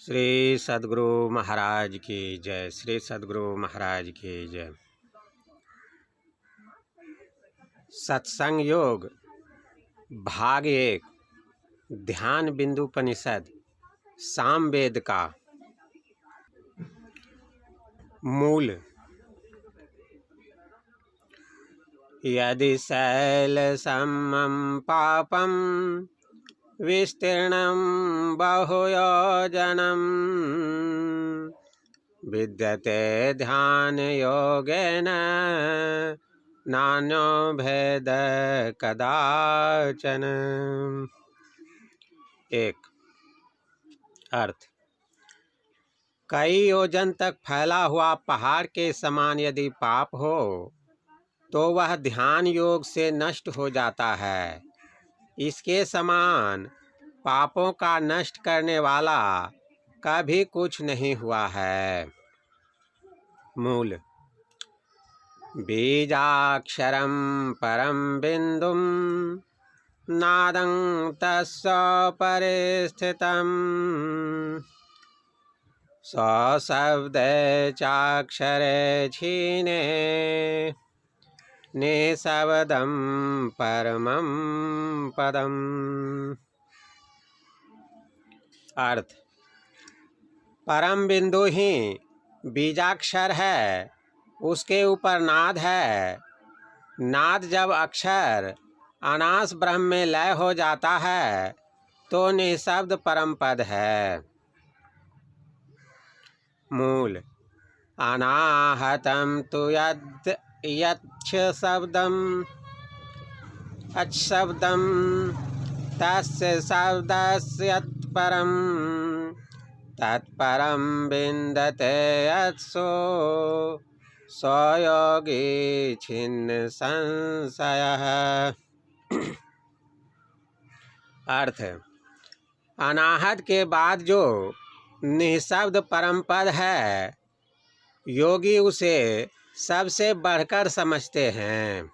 श्री सद्गुरु महाराज की जय। श्री सद्गुरु महाराज की जय। सत्संग योग भाग 1 ध्यान बिंदु उपनिषद सामवेद का मूल। यदि शैल समं पापं विस्तीर्णं बहुयोजनं विद्यते ध्यान योगेन नान्यो भेद कदाचन। एक अर्थ। कई योजन तक फैला हुआ पहाड़ के समान यदि पाप हो तो वह ध्यान योग से नष्ट हो जाता है। इसके समान पापों का नष्ट करने वाला कभी कुछ नहीं हुआ है। मूल। बीजाक्षरं परं बिंदुं नादं तस्य परे स्थितं सशब्दे चाक्षरे क्षीणे निशब्दं परमं पदम्। अर्थ। परम बिंदु ही बीजाक्षर है, उसके ऊपर नाद है। नाद जब अक्षर अनास ब्रह्म में लय हो जाता है तो निशब्द परम पद है। मूल। अनाहतं तु यत् यच्छ शब्दं अच्छब्दं तस्य शब्दस्य यत्परं तत्परं विन्दते यत्सो स्वयोगी छिन्न संशयः। अर्थ। अनाहत के बाद जो निःशब्द परम पद है, योगी उसे सबसे बढ़कर समझते हैं,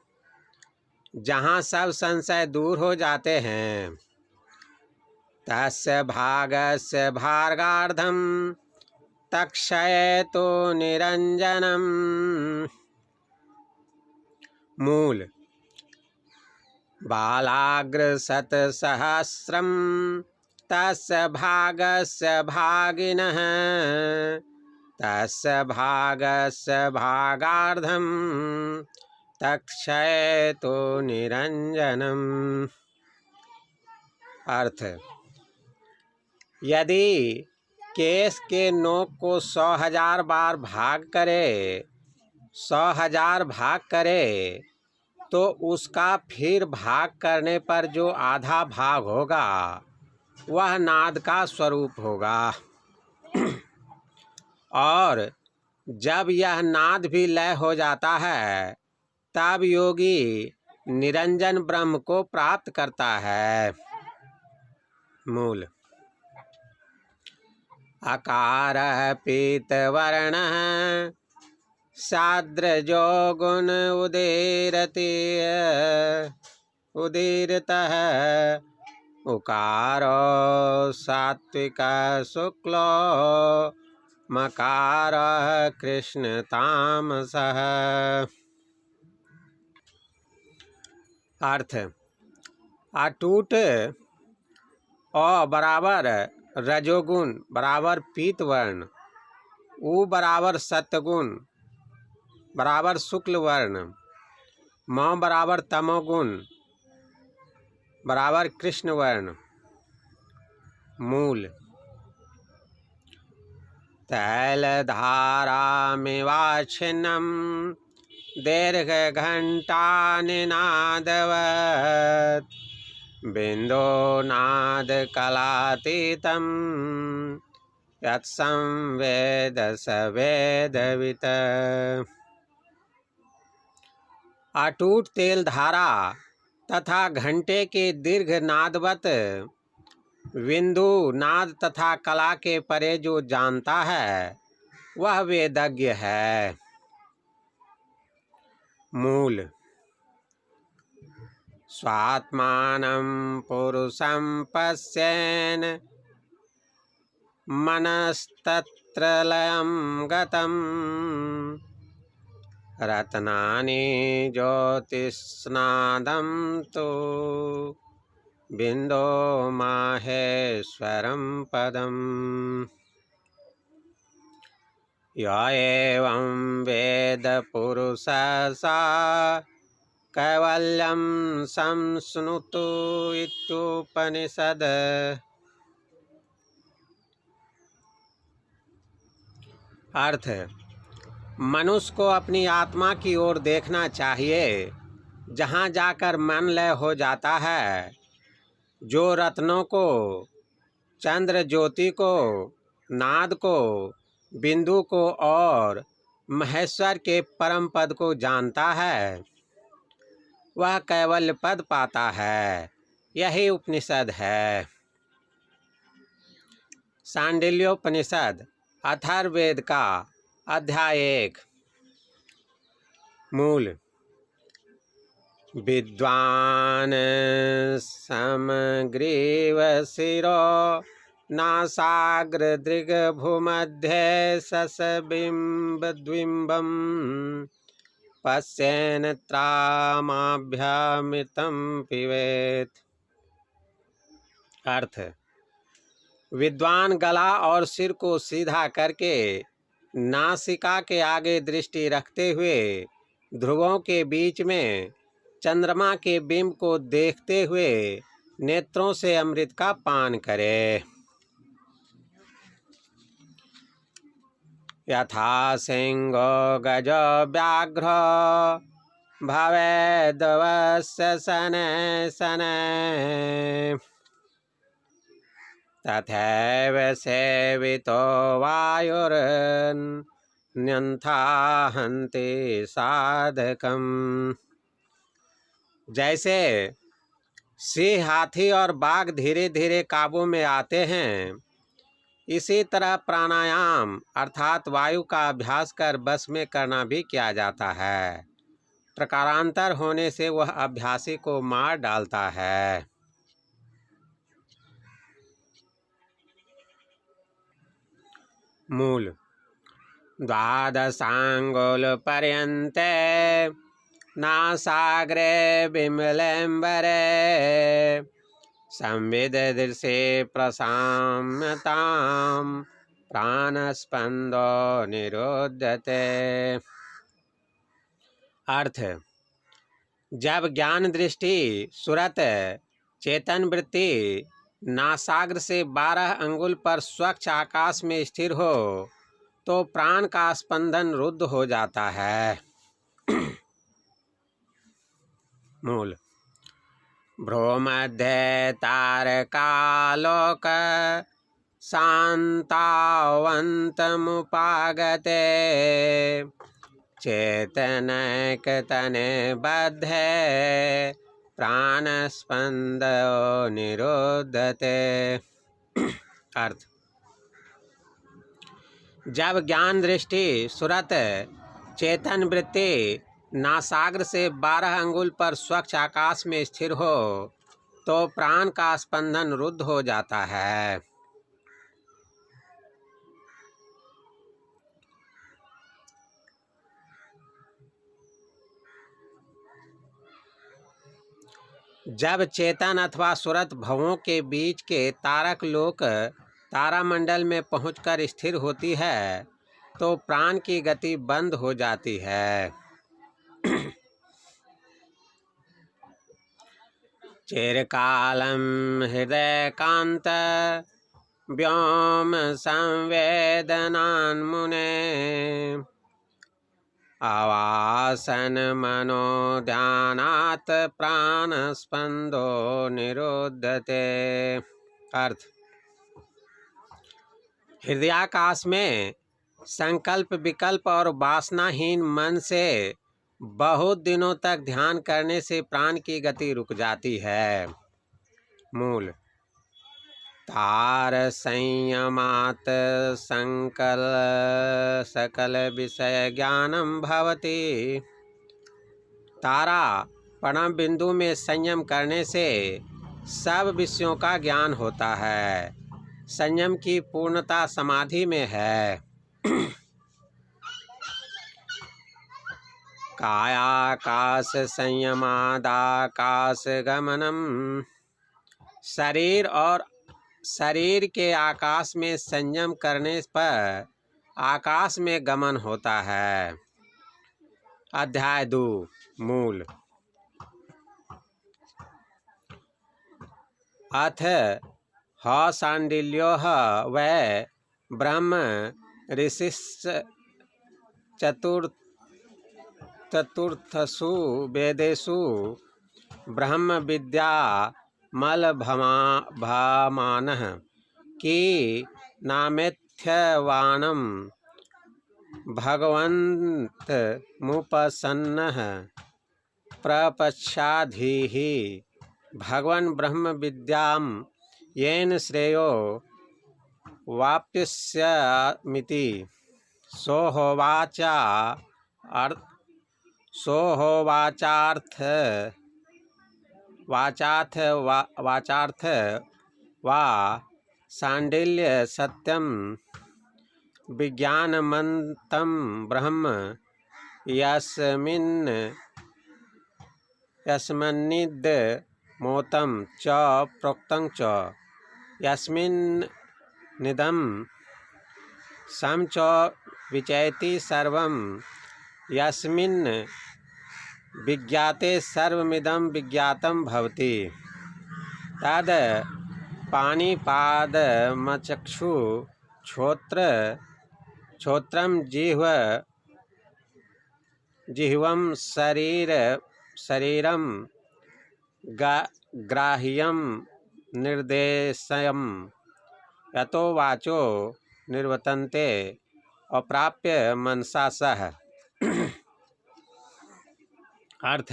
जहाँ सब संशय दूर हो जाते हैं। तस्य भागस्य भार्गार्धं तक्षयतो निरंजनम। मूल। बालाग्र शतसहस्रं तस्य भागस्य भागिनः तस्य भागस्य भागार्धं तक्षयतो निरंजनम। अर्थ। यदि केस के नोक को 100,000 बार भाग करे 100,000 भाग करे तो उसका फिर भाग करने पर जो आधा भाग होगा वह नाद का स्वरूप होगा। और जब यह नाद भी लय हो जाता है तब योगी निरंजन ब्रह्म को प्राप्त करता है। मूल। अकार पीतवर्णः साद्रजो गुण उदीरतः उकारो सात्विक शुक्लो मकार कृष्ण तामसः। अर्थ। अटूट अ बराबर रजोगुण बराबर पीतवर्ण, उ बराबर सत्वगुण बराबर शुक्ल वर्ण, म बराबर तमोगुण बराबर कृष्ण वर्ण। मूल। तैलधारामिवाच्छिन्नं दीर्घ घंटा निनादवत् बिंदो नाद कलातीतं यत्संवेद सवेदवित्। अटूट तेल धारा तथा घंटे के दीर्घ नादवत बिंदु नाद तथा कला के परे जो जानता है वह वेदज्ञ है। मूल। स्वात्मानं पुरुषं पश्यन् मनस्तत्र लयं गतं रत्नानि ज्योतिस्नादं तु बिन्दो माहेश्वरं पदम् य एवं वेद पुरुषः सा कैवल्यं संश्नुतु इत्युपनिषद। अर्थ: मनुष्य को अपनी आत्मा की ओर देखना चाहिए, जहाँ जाकर मन लय हो जाता है। जो रत्नों को, चंद्र ज्योति को, नाद को, बिंदु को और महेश्वर के परम पद को जानता है, वह कैवल्य पद पाता है। यही उपनिषद है। सांडिल्योपनिषद अथर्ववेद का अध्याय 1। मूल: विद्वान् समग्रीव शिरो नासाग्रदृग्भूमध्ये ससबिम्बद्बिम्बं पश्येन्नेत्रामभ्यमृतं पिबेत्। अर्थ: विद्वान गला और सिर को सीधा करके नासिका के आगे दृष्टि रखते हुए ध्रुवों के बीच में चंद्रमा के बिंब को देखते हुए नेत्रों से अमृत का पान करे। यथा सिंहो गजो व्याघ्र भवेद्वस्य शनैः शनैः तथैव सेवितो वायुर्न्यन्था हन्ति साधकम्। जैसे सिंह, हाथी और बाघ धीरे धीरे काबू में आते हैं, इसी तरह प्राणायाम अर्थात वायु का अभ्यास कर बस में करना भी किया जाता है। प्रकारांतर होने से वह अभ्यासी को मार डालता है। मूल: द्वादशांगुलपर्यन्ते नासाग्रे बिमलेम्बरे संविददृशे प्रसाम्यतां प्राणस्पन्दो निरुध्यते। अर्थ: जब ज्ञान दृष्टि, सुरत, चेतन वृत्ति नासाग्र से 12 अंगुल पर स्वच्छ आकाश में स्थिर हो तो प्राण का स्पंदन रुद्ध हो जाता है। मूल: भ्रूमध्ये तारकालोक शान्तावन्तमुपागते चेतनैकतने बद्धे प्राणस्पन्दो निरुद्धते। अर्थ: जब ज्ञान दृष्टि, सुरत, चेतन वृत्ति नासाग्र से 12 अंगुल पर स्वच्छ आकाश में स्थिर हो तो प्राण का स्पंदन रुद्ध हो जाता है। जब चेतन अथवा सुरत भवों के बीच के तारक लोक तारामंडल में पहुंचकर स्थिर होती है तो प्राण की गति बंद हो जाती है। चिरकालं हृदयकान्त व्योम संवेदनान्मुने आवासन मनो ध्यानात् प्राणस्पन्दो निरुद्धते। अर्थ: हृदयाकाश में संकल्प, विकल्प और वासनाहीन मन से बहुत दिनों तक ध्यान करने से प्राण की गति रुक जाती है। मूल: तार संयमात् सकल विषय ज्ञानम भवति। तारा परम बिंदु में संयम करने से सब विषयों का ज्ञान होता है। संयम की पूर्णता समाधि में है। कायाकाश संयमादाकाश गमनम। शरीर के आकाश में संयम करने पर आकाश में गमन होता है। अध्याय 2 मूल। अथ ह शाण्डिल्यो वै ब्रह्म ऋषिश्च चतुर्थसु वेदेषु ब्रह्म विद्या मलभमानः की नामेथ्यवानम भगवन्त मुपसन्नः प्रपश्याधीः भगवन् ब्रह्म विद्याम येन श्रेयो वाप्स्यमिति वाचार्थ वा शाण्डिल्य सत्यम विज्ञानमन्तं ब्रह्म यस्मिन्निदमोतं च प्रोक्तं च यस्मिन्निदं सं च विचयति सर्वं यस्मिन् विज्ञाते सर्वमिदं विज्ञातं भवति। तद् पाणिपादमचक्षु श्रोत्रं जिह्वं शरीरं ग्राह्यं निर्देशयम् यतो वाचो निर्वर्तन्ते अप्राप्य मनसा सह। अर्थ: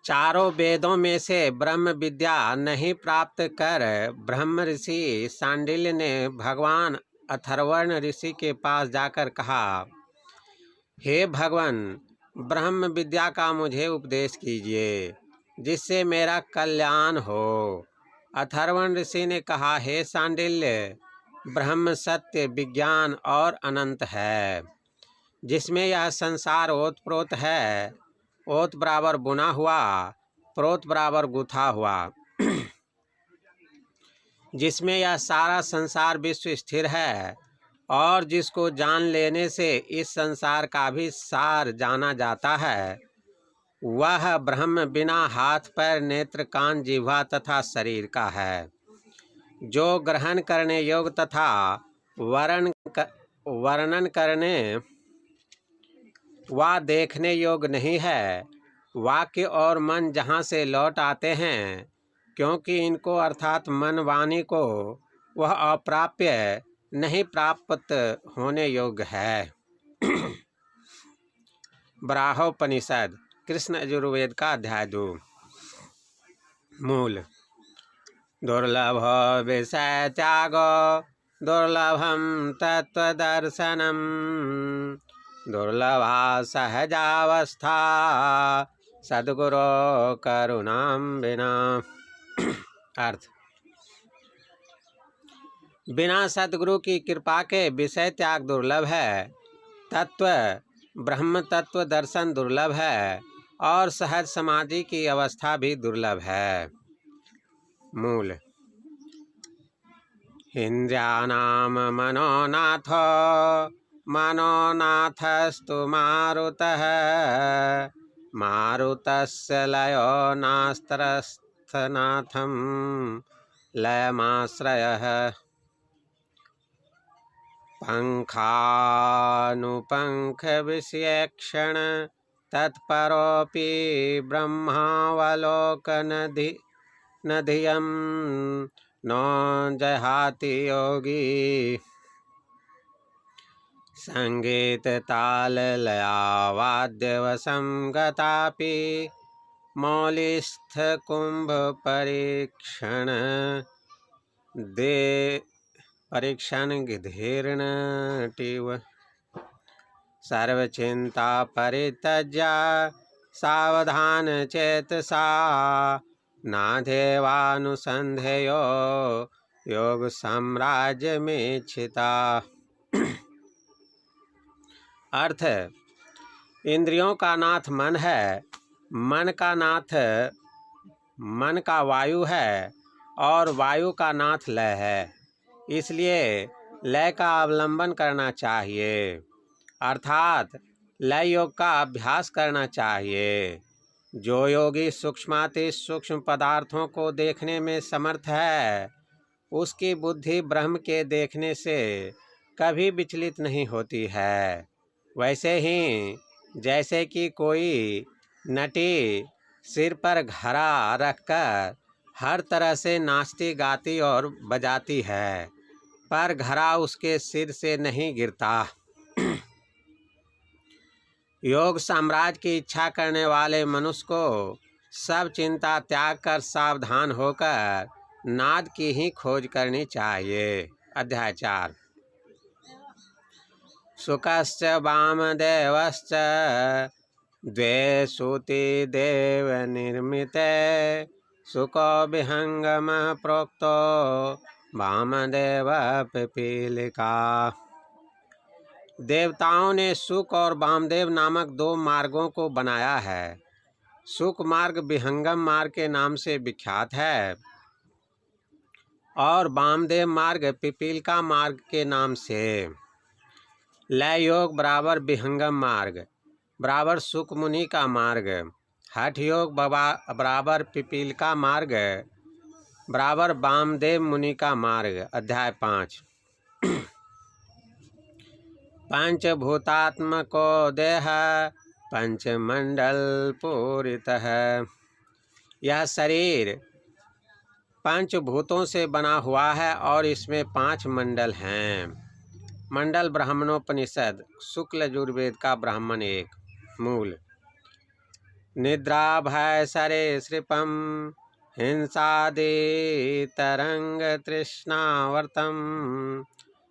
चारों वेदों में से ब्रह्म विद्या नहीं प्राप्त कर ब्रह्म ऋषि शाण्डिल्य ने भगवान अथर्वण ऋषि के पास जाकर कहा, हे भगवान, ब्रह्म विद्या का मुझे उपदेश कीजिए जिससे मेरा कल्याण हो। अथर्वण ऋषि ने कहा, हे शाण्डिल्य, ब्रह्म सत्य, विज्ञान और अनंत है, जिसमें यह संसार ओतप्रोत है, ओत बराबर बुना हुआ, प्रोत बराबर गुथा हुआ, जिसमें यह सारा संसार विश्व स्थिर है और जिसको जान लेने से इस संसार का भी सार जाना जाता है, वह ब्रह्म बिना हाथ पैर नेत्र कान जिह्वा तथा शरीर का है, जो ग्रहण करने योग्य तथा वर्णन करने व देखने योग्य नहीं है। वाक्य और मन जहाँ से लौट आते हैं, क्योंकि इनको अर्थात मन वाणी को वह अप्राप्य नहीं प्राप्त होने योग्य है। बराहोपनिषद कृष्ण यजुर्वेद का अध्याय 2 मूल। दुर्लभ विषय त्यागो दुर्लभम तत्वदर्शनम दुर्लभा सहजावस्था सद्गुरो करुणाम बिना। अर्थ: बिना सद्गुरु की कृपा के विषय त्याग दुर्लभ है, तत्व ब्रह्म तत्व दर्शन दुर्लभ है और सहज समाधि की अवस्था भी दुर्लभ है। मूल। इंद्रियाणाम मनोनाथस्तु मारुतः मारुतस्य लयो नास्त्रस्थनाथं लयमाश्रयः पंखानुपंखविषयक्षण तत्परोऽपि ब्रह्मावलोकनधियं न जहाति योगी। संगीत ताल लया वाद्यवशं गतापि मौलिस्थ कुंभ परीक्षण धीर्णटिव सर्वचिंता परित्यज्य सावधान चेतसा नाधेवानुसन्धेयो योग साम्राज्य में छिता। अर्थ, इंद्रियों का नाथ मन है, मन का वायु है और वायु का नाथ लय है। इसलिए लय का अवलंबन करना चाहिए, अर्थात लय योग का अभ्यास करना चाहिए। जो योगी सूक्ष्माति सूक्ष्म पदार्थों को देखने में समर्थ है, उसकी बुद्धि ब्रह्म के देखने से कभी विचलित नहीं होती है। वैसे ही जैसे कि कोई नटी सिर पर घड़ा रखकर हर तरह से नाचती गाती और बजाती है, पर घड़ा उसके सिर से नहीं गिरता। योग साम्राज्य की इच्छा करने वाले मनुष्य को सब चिंता त्याग कर सावधान होकर नाद की ही खोज करनी चाहिए। अध्याय 4। सुकश्च वामदेवश्च द्वे सूति देव निर्मिते सुको विहंगम प्रोक्तो वामदेव पिपीलिका। देवताओं ने सुक और वामदेव नामक 2 मार्गों को बनाया है। सुक मार्ग विहंगम मार्ग के नाम से विख्यात है और वामदेव मार्ग पिपीलिका मार्ग के नाम से। लय योग बराबर विहंगम मार्ग बराबर सुक मुनि का मार्ग, हठ योग बराबर पिपीलिका मार्ग बराबर वामदेव मुनि का मार्ग। अध्याय 5। पंचभूतात्मको देह पंचमंडल पूरितः। यह शरीर 5 भूतों से बना हुआ है और इसमें 5 मंडल हैं। मंडल ब्राह्मणोपनिषद शुक्ल यजुर्वेद का ब्राह्मण 1। मूल। निद्रा भय सरीसृपम हिंसादि तरंग तृष्णावर्तम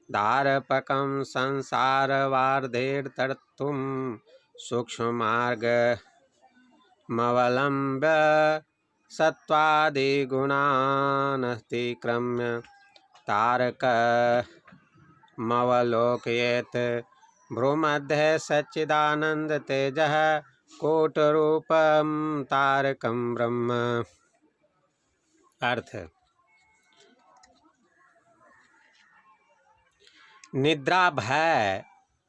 दारपकम संसार वार्धेर्तर्तुम सूक्ष्म मार्ग मवलंब्य सत्वादि गुणानतिक्रम्य तारक मवलोकयेत भ्रूमध्ये सच्चिदानंद तेजः कोटरूपम तारकम ब्रह्म। अर्थ, निद्रा भय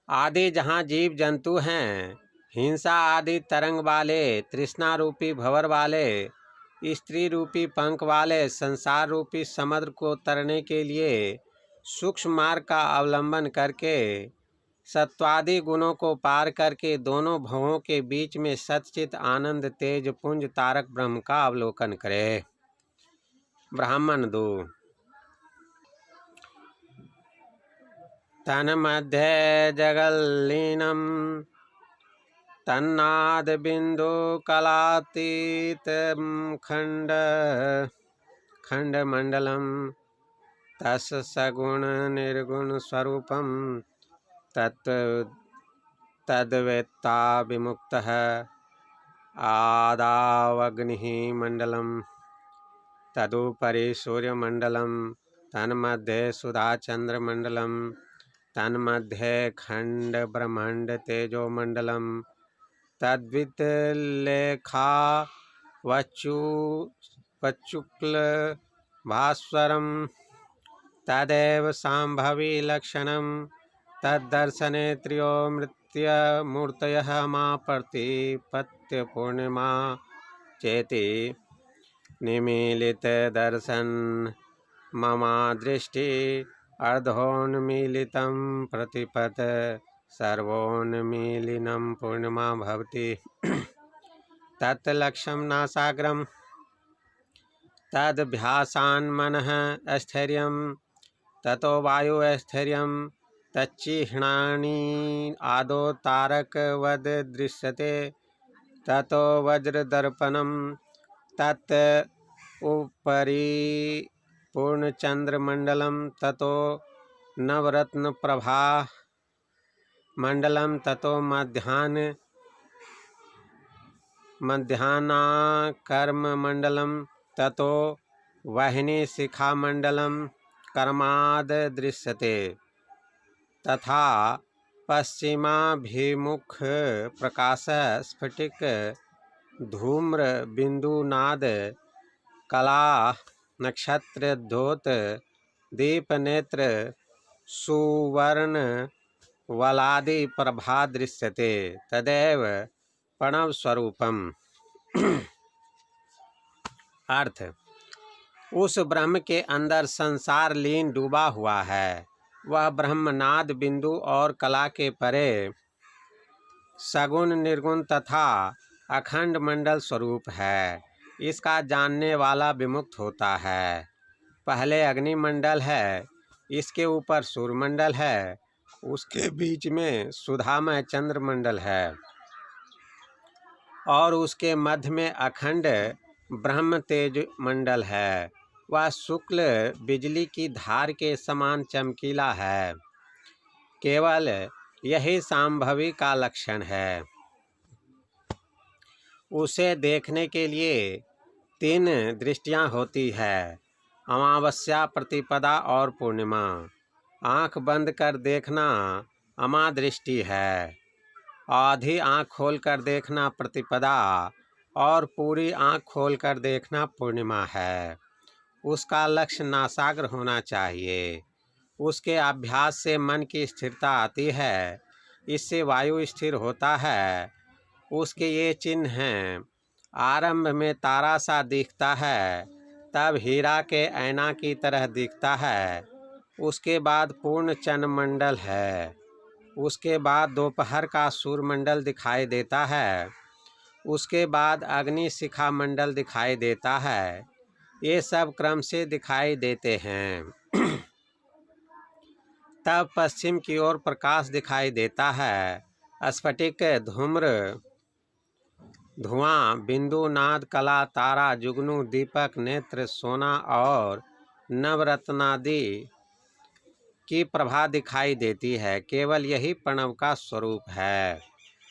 आदि जहाँ जीव जंतु हैं, हिंसा आदि तरंग वाले, तृष्णा रूपी भंवर वाले, स्त्री रूपी पंख वाले संसार रूपी समुद्र को तरने के लिए सूक्ष्म मार्ग का अवलंबन करके सत्वादि गुणों को पार करके दोनों भवों के बीच में सच्चित आनंद तेज पुंज तारक ब्रह्म का अवलोकन करे। ब्राह्मण 2। तन्मध्ये जगल्लीनम तन्नाद बिंदु कलातीत खंड मंडलम तस् सगुण निर्गुण स्वरूपम तद्वेत्ता विमुक्तः आदावग्निः मंडलम तदुपरि सूर्यमंडलम तन्मध्ये सुधाचंद्रमंडलम तन्मध्ये खंड ब्रह्मांड तेजो मंडलम तद्वित लेखा वच्चुक्ल भास्वरम तदेव सांभवी लक्षणम तद्दर्शने त्रयो मृत्यमूर्तयः माप्रतिपत्य पूर्णिमा चेति निमीलित दर्शन ममा दृष्टि अर्धोन्मीलितं प्रतिपद सर्वोन्मीलिनं पूर्णिमा भवति। तत्लक्ष्यं नासाग्रं तदभ्यासान् मनः स्थैर्यं ततो वायु स्थैर्यं तच्चिह्नानि आदो तारकवद दृश्यते ततो वज्रदर्पणं तत् उपरि पूर्णचंद्रमंडलम ततो नवरत्नप्रभा मंडलम ततो मध्याह्नाकर्म मंडलम ततो वह्नि शिखामण्डलं कर्माद दृश्यते तथा पश्चिमाभिमुख प्रकाश स्फटिक धूम्र बिंदुनाद कला नक्षत्र द्योत दीप नेत्र सुवर्ण वलादि प्रभा दृश्यते तदेव प्रणव स्वरूपम। अर्थ, उस ब्रह्म के अंदर संसार लीन डूबा हुआ है। वह ब्रह्मनाद बिंदु और कला के परे सगुण निर्गुण तथा अखंड मंडल स्वरूप है। इसका जानने वाला विमुक्त होता है। पहले अग्निमंडल है, इसके ऊपर सूर्यमंडल है, उसके बीच में सुधामय चंद्रमंडल है और उसके मध्य में अखंड ब्रह्म तेज मंडल है। वह शुक्ल बिजली की धार के समान चमकीला है। केवल यही सांभवी का लक्षण है। उसे देखने के लिए 3 दृष्टियां होती है, अमावस्या, प्रतिपदा और पूर्णिमा। आँख बंद कर देखना अमा दृष्टि है, आधी आँख खोलकर देखना प्रतिपदा और पूरी आँख खोलकर देखना पूर्णिमा है। उसका लक्ष्य नासाग्र होना चाहिए। उसके अभ्यास से मन की स्थिरता आती है, इससे वायु स्थिर होता है। उसके ये चिन्ह हैं, आरंभ में तारा सा दिखता है, तब हीरा के ऐना की तरह दिखता है, उसके बाद पूर्ण चंद्रमंडल है, उसके बाद दोपहर का सूर्यमंडल दिखाई देता है, उसके बाद अग्नि शिखा मंडल दिखाई देता है। ये सब क्रम से दिखाई देते हैं। तब पश्चिम की ओर प्रकाश दिखाई देता है, स्फटिक, धूम्र, धुआं, बिंदु, नाद, कला, तारा, जुगनू, दीपक, नेत्र, सोना और नवरत्नादि की प्रभा दिखाई देती है। केवल यही प्रणव का स्वरूप है।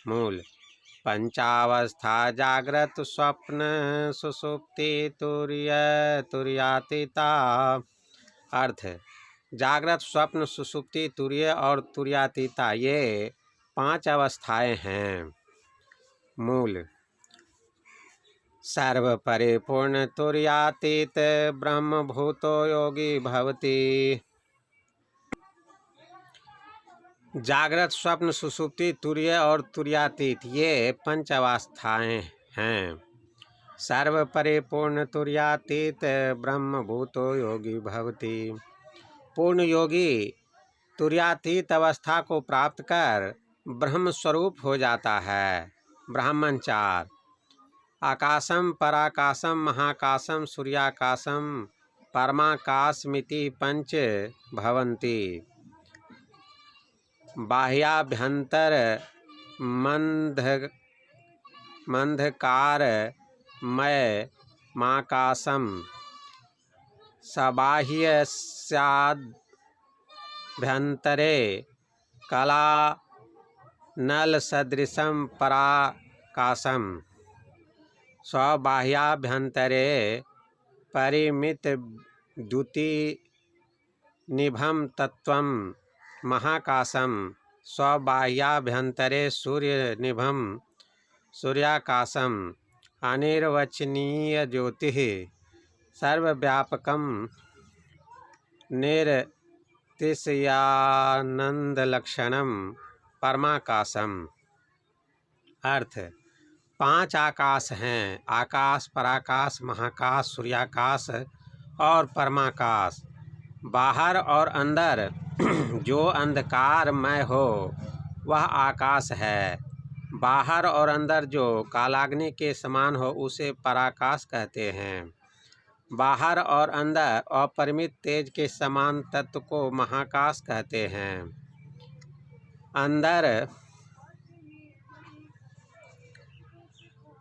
मूल पंचावस्था जागृत स्वप्न सुषुप्ति तुर्यातीता। अर्थ, जागृत, स्वप्न, सुषुप्ति, तुर्य और तुर्यातीता ये 5 अवस्थाएं हैं। मूल सर्व परिपूर्ण तुर्यातीत ब्रह्मभूतो योगी भवति। जागृत, स्वप्न, सुषुप्ति, तुर्य और तुर्यातीत ये 5 अवस्थाएं हैं। सर्व परिपूर्ण तुर्यातीत ब्रह्मभूतो योगी भवति। पूर्ण योगी तुर्यातीत अवस्था को प्राप्त कर ब्रह्म स्वरूप हो जाता है। ब्राह्मण 4, आकाशम, पराकाशम, महाकाशम, सूर्याकाशम, परमाकाशमिति 5 भवन्ति। बाह्याभ्यंतर मंधकारमय माकाशम, सबाह्यस्याभ्यंतरे कला नल सदृशम पराकाशम, स्वबाह्याभ्यंतरे परिमित द्युति निभम तत्वम महाकाशम, स्वबाह्याभ्यंतरे सूर्य निभम सूर्याकाशम, अनिर्वचनीय ज्योतिः सर्वव्यापकम निरतिशयानंदलक्षणम परमाकाशम। अर्थ, 5 आकाश हैं, आकाश, पराकाश, महाकाश, सूर्याकाश और परमाकाश। बाहर और अंदर जो अंधकारमय हो वह आकाश है। बाहर और अंदर जो कालाग्नि के समान हो उसे पराकाश कहते हैं। बाहर और अंदर अपरिमित तेज के समान तत्व को महाकाश कहते हैं।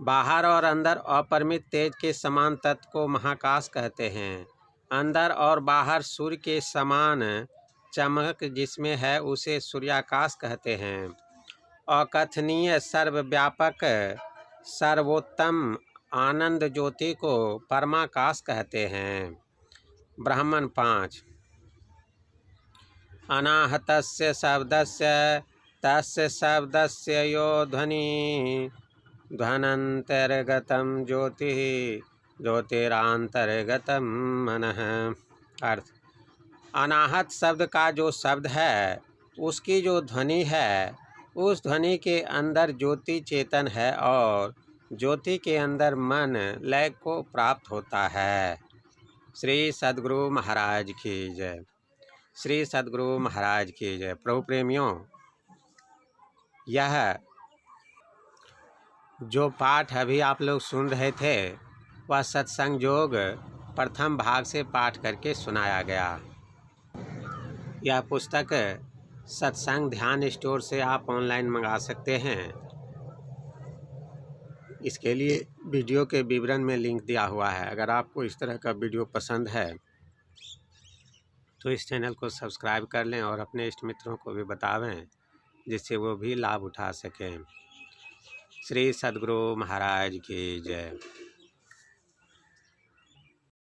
बाहर और अंदर अपरिमित तेज के समान तत्व को महाकाश कहते हैं। अंदर और बाहर सूर्य के समान चमक जिसमें है उसे सूर्याकाश कहते हैं। अकथनीय, सर्वव्यापक, सर्वोत्तम, आनंद ज्योति को परमाकाश कहते हैं। ब्राह्मण 5। अनाहतस्य शब्दस्य तस्य शब्दस्य यो ध्वनि ध्वनंतर्गतम ज्योति ज्योतिरांतर्गतम मनः। अर्थ, अनाहत शब्द का जो शब्द है उसकी जो ध्वनि है उस ध्वनि के अंदर ज्योति चेतन है और ज्योति के अंदर मन लय को प्राप्त होता है। श्री सद्गुरु महाराज की जय। श्री सद्गुरु महाराज की जय। प्रभु प्रेमियों, यह जो पाठ अभी आप लोग सुन रहे थे वह सत्संग योग प्रथम भाग से पाठ करके सुनाया गया। यह पुस्तक सत्संग ध्यान स्टोर से आप ऑनलाइन मंगा सकते हैं। इसके लिए वीडियो के विवरण में लिंक दिया हुआ है। अगर आपको इस तरह का वीडियो पसंद है तो इस चैनल को सब्सक्राइब कर लें और अपने इष्ट मित्रों को भी बतावें जिससे वो भी लाभ उठा सकें। श्री सद्गुरु महाराज की जय।